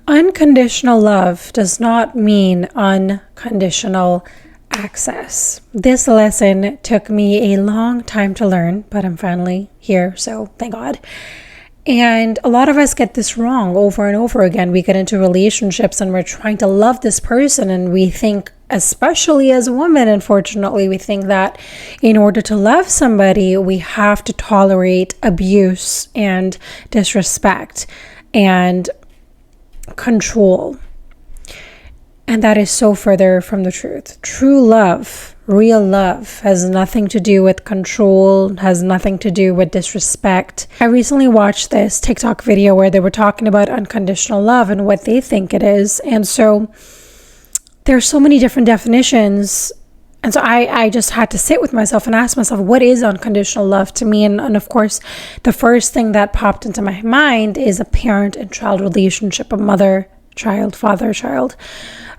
Unconditional love does not mean unconditional access. This lesson took me a long time to learn, but I'm finally here, so thank God. And a lot of us get this wrong over and over again. We get into relationships and we're trying to love this person, and we think, especially as women, unfortunately, we think that in order to love somebody, we have to tolerate abuse and disrespect and control. And that is so further from the truth. True love, real love, has nothing to do with control, has nothing to do with disrespect. I recently watched this TikTok video where they were talking about unconditional love and what they think it is. And so there's so many different definitions. And so I just had to sit with myself and ask myself, what is unconditional love to me? And of course, the first thing that popped into my mind is a parent and child relationship, a mother-child, father-child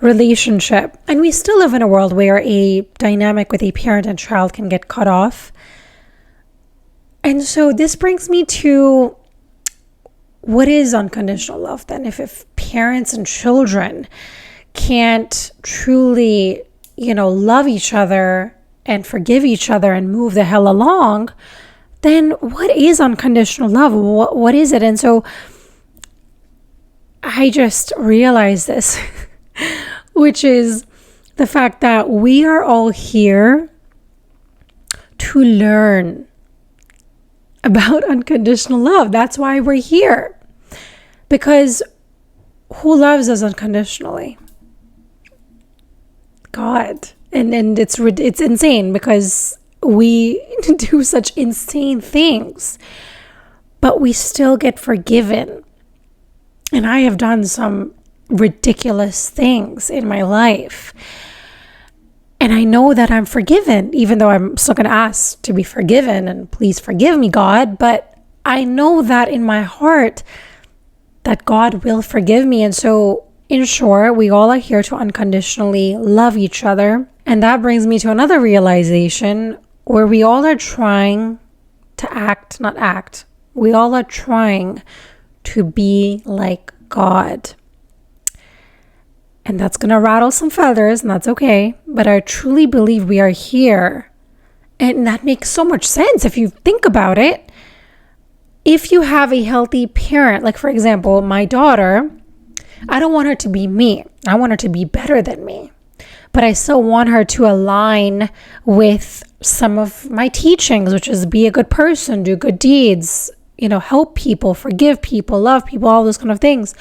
relationship. And we still live in a world where a dynamic with a parent and child can get cut off. And so this brings me to, what is unconditional love then? If parents and children can't truly love each other and forgive each other and move the hell along, then what is unconditional love? What is it? And so I just realized this, which is the fact that we are all here to learn about unconditional love. That's why we're here. Because who loves us unconditionally? God. And it's insane because we do such insane things, but we still get forgiven. And I have done some ridiculous things in my life, and I know that I'm forgiven, even though I'm still going to ask to be forgiven and please forgive me, God. But I know that in my heart that God will forgive me. And so in short, we all are here to unconditionally love each other. And that brings me to another realization where we all are trying to not act. We all are trying to be like God. And that's going to rattle some feathers, and that's okay. But I truly believe we are here. And that makes so much sense if you think about it. If you have a healthy parent, like for example, my daughter, I don't want her to be me. I want her to be better than me. But I still want her to align with some of my teachings, which is be a good person, do good deeds, help people, forgive people, love people, all those kind of things.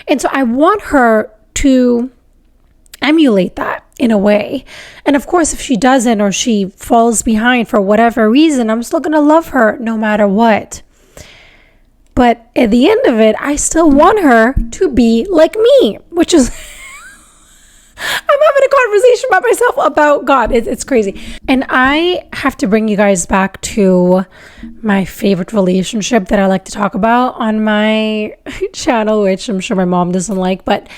And so I want her to emulate that in a way. And of course, if she doesn't, or she falls behind for whatever reason, I'm still going to love her no matter what. But at the end of it, I still want her to be like me, which is, I'm having a conversation about myself about God. It's crazy. And I have to bring you guys back to my favorite relationship that I like to talk about on my channel, which I'm sure my mom doesn't like. But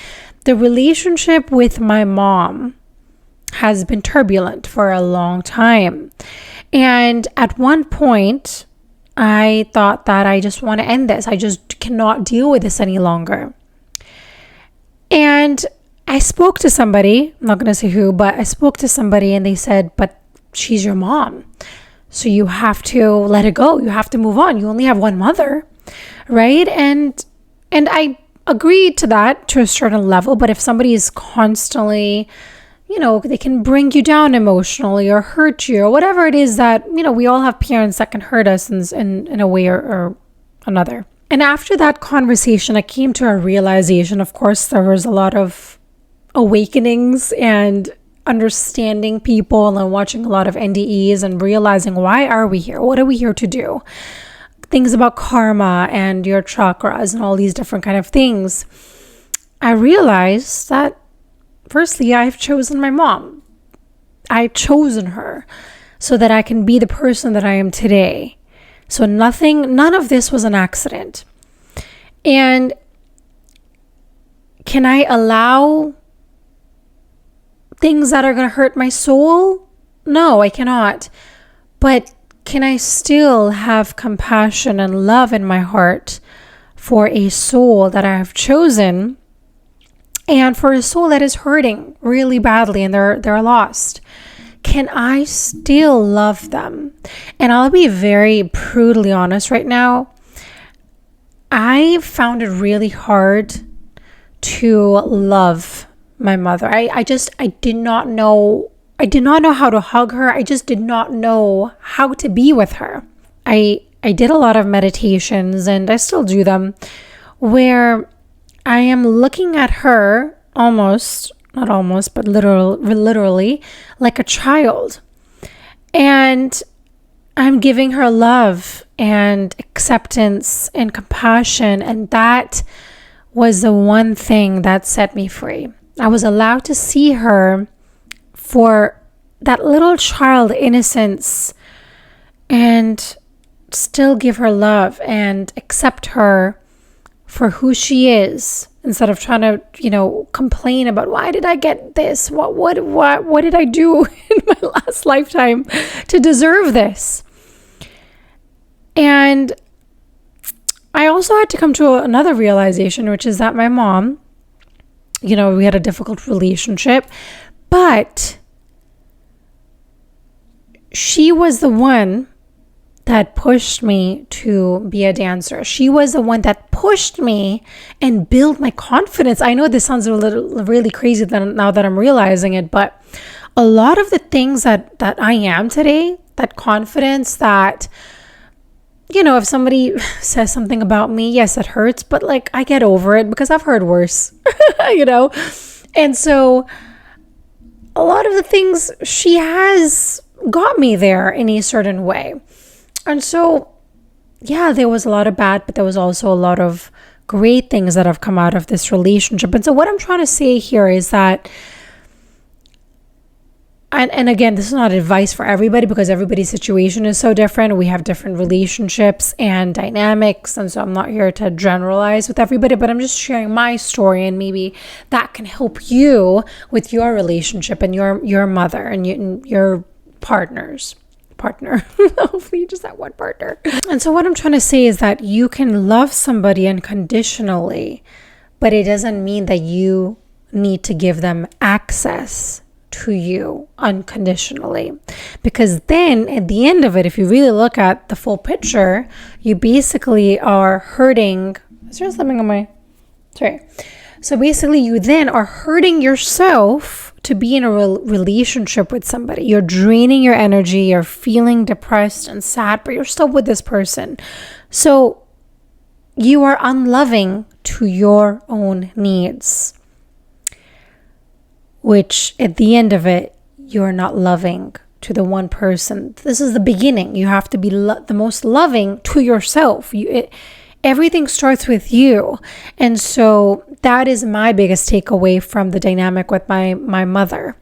the relationship with my mom has been turbulent for a long time. And at one point, I thought that I just want to end this. I just cannot deal with this any longer. And I spoke to somebody, I'm not going to say who, but I spoke to somebody and they said, but she's your mom. So you have to let it go. You have to move on. You only have one mother, right? And I agreed to that to a certain level. But if somebody is constantly, they can bring you down emotionally or hurt you or whatever it is that, we all have parents that can hurt us in a way or another. And after that conversation, I came to a realization. Of course, there was a lot of awakenings and understanding people and watching a lot of NDEs and realizing, why are we here? What are we here to do? Things about karma and your chakras and all these different kind of things. I realized that firstly, I've chosen my mom. I've chosen her so that I can be the person that I am today. So none of this was an accident. And can I allow things that are going to hurt my soul? No, I cannot. But can I still have compassion and love in my heart for a soul that I have chosen And for a soul that is hurting really badly and they're lost, can I still love them? And I'll be very brutally honest right now. I found it really hard to love my mother. I did not know how to hug her. I just did not know how to be with her. I did a lot of meditations, and I still do them, where I am looking at her not almost, but literally like a child. And I'm giving her love and acceptance and compassion. And that was the one thing that set me free. I was allowed to see her for that little child innocence and still give her love and accept her for who she is, instead of trying to, complain about, why did I get this? What did I do in my last lifetime to deserve this? And I also had to come to another realization, which is that my mom, we had a difficult relationship, but she was the one that pushed me to be a dancer. She was the one that pushed me and built my confidence. I know this sounds really crazy now that I'm realizing it, but a lot of the things that I am today, that confidence, that, if somebody says something about me, yes, it hurts, but I get over it because I've heard worse, And so a lot of the things, she has got me there in a certain way. And so, yeah, there was a lot of bad, but there was also a lot of great things that have come out of this relationship. And so what I'm trying to say here is that, and again, this is not advice for everybody because everybody's situation is so different. We have different relationships and dynamics. And so I'm not here to generalize with everybody, but I'm just sharing my story, and maybe that can help you with your relationship and your mother and your partner. Hopefully just that one partner. And so what I'm trying to say is that you can love somebody unconditionally, but it doesn't mean that you need to give them access to you unconditionally. Because then at the end of it, if you really look at the full picture, you basically are hurting. Is there something on my... Sorry. So basically you then are hurting yourself to be in a relationship with somebody. You're draining your energy, you're feeling depressed and sad, but you're still with this person. So you are unloving to your own needs, which at the end of it, you're not loving to the one person. This is the beginning. You have to be the most loving to yourself. Everything starts with you. And so that is my biggest takeaway from the dynamic with my mother,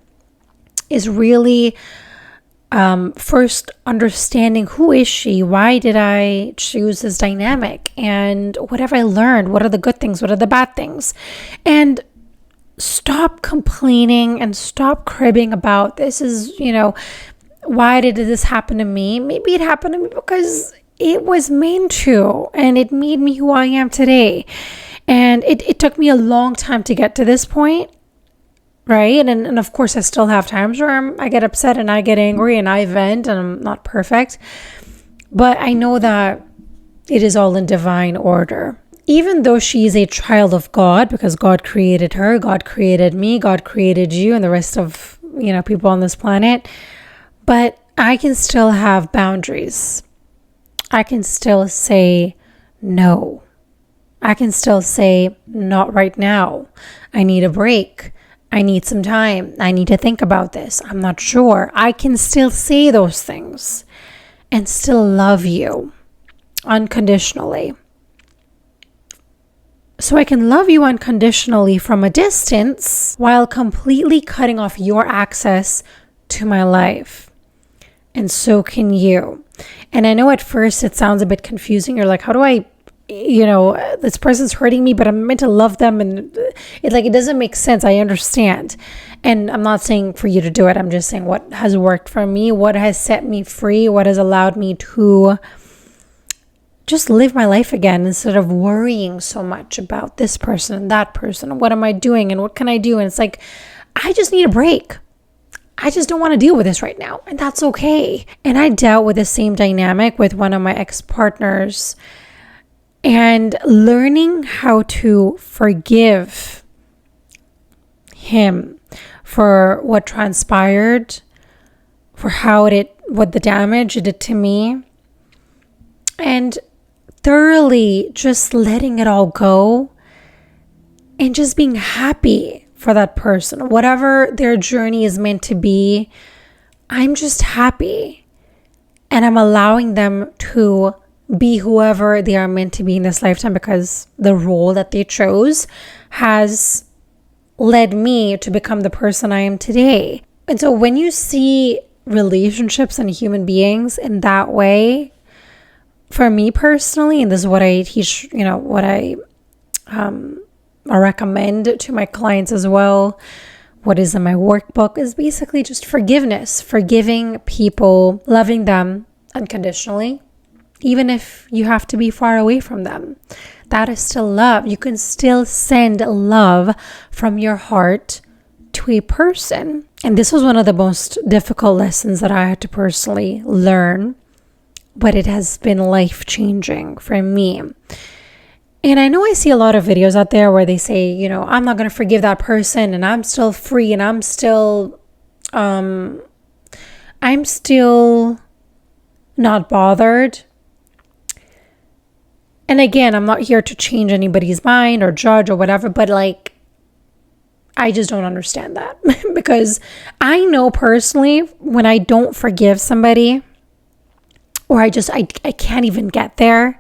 is really first understanding, who is she? Why did I choose this dynamic? And what have I learned? What are the good things? What are the bad things? And stop complaining and stop cribbing about, this is, why did this happen to me? Maybe it happened to me because it was meant to, and it made me who I am today. And it took me a long time to get to this point, right? And of course, I still have times where I get upset and I get angry and I vent, and I'm not perfect. But I know that it is all in divine order. Even though she is a child of God, because God created her, God created me, God created you and the rest of, people on this planet. But I can still have boundaries. I can still say no. I can still say, not right now. I need a break. I need some time. I need to think about this. I'm not sure. I can still say those things and still love you unconditionally. So I can love you unconditionally from a distance while completely cutting off your access to my life. And so can you. And I know at first it sounds a bit confusing. You're like, how do I, this person's hurting me, but I'm meant to love them. And it doesn't make sense. I understand. And I'm not saying for you to do it. I'm just saying what has worked for me, what has set me free, what has allowed me to just live my life again instead of worrying so much about this person and that person. And what am I doing and what can I do? And it's like, I just need a break. I just don't want to deal with this right now. And that's okay. And I dealt with the same dynamic with one of my ex-partners, and learning how to forgive him for what transpired, for what the damage it did to me, and thoroughly just letting it all go and just being happy for that person. Whatever their journey is meant to be, I'm just happy. And I'm allowing them to be whoever they are meant to be in this lifetime, because the role that they chose has led me to become the person I am today. And so when you see relationships and human beings in that way, for me personally, and this is what I teach, what I recommend to my clients as well, what is in my workbook, is basically just forgiveness, forgiving people, loving them unconditionally, even if you have to be far away from them. That is still love. You can still send love from your heart to a person. And this was one of the most difficult lessons that I had to personally learn, but it has been life-changing for me. And I know I see a lot of videos out there where they say, I'm not going to forgive that person, and I'm still free, and I'm still not bothered. And again, I'm not here to change anybody's mind or judge or whatever, but I just don't understand that because I know personally when I don't forgive somebody, or I can't even get there,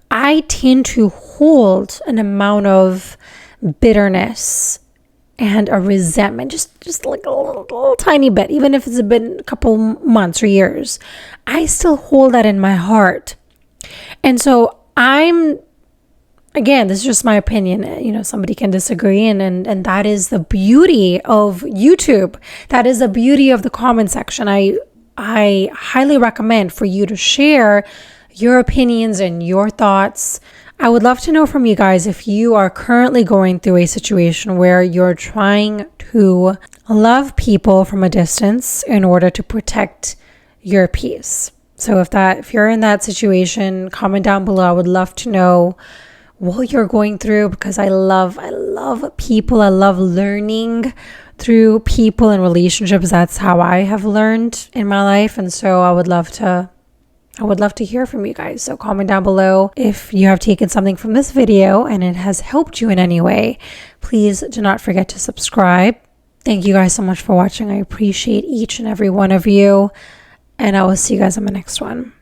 I tend to hold an amount of bitterness and a resentment, just like a little tiny bit, even if it's been a couple months or years, I still hold that in my heart. And so again, this is just my opinion, somebody can disagree, and that is the beauty of YouTube. That is the beauty of the comment section. I highly recommend for you to share your opinions and your thoughts. I would love to know from you guys if you are currently going through a situation where you're trying to love people from a distance in order to protect your peace. So if you're in that situation, comment down below. I would love to know what you're going through, because I love people. I love learning through people and relationships. That's how I have learned in my life. And so I would love to hear from you guys. So comment down below if you have taken something from this video and it has helped you in any way. Please do not forget to subscribe. Thank you guys so much for watching. I appreciate each and every one of you. And I will see you guys on the next one.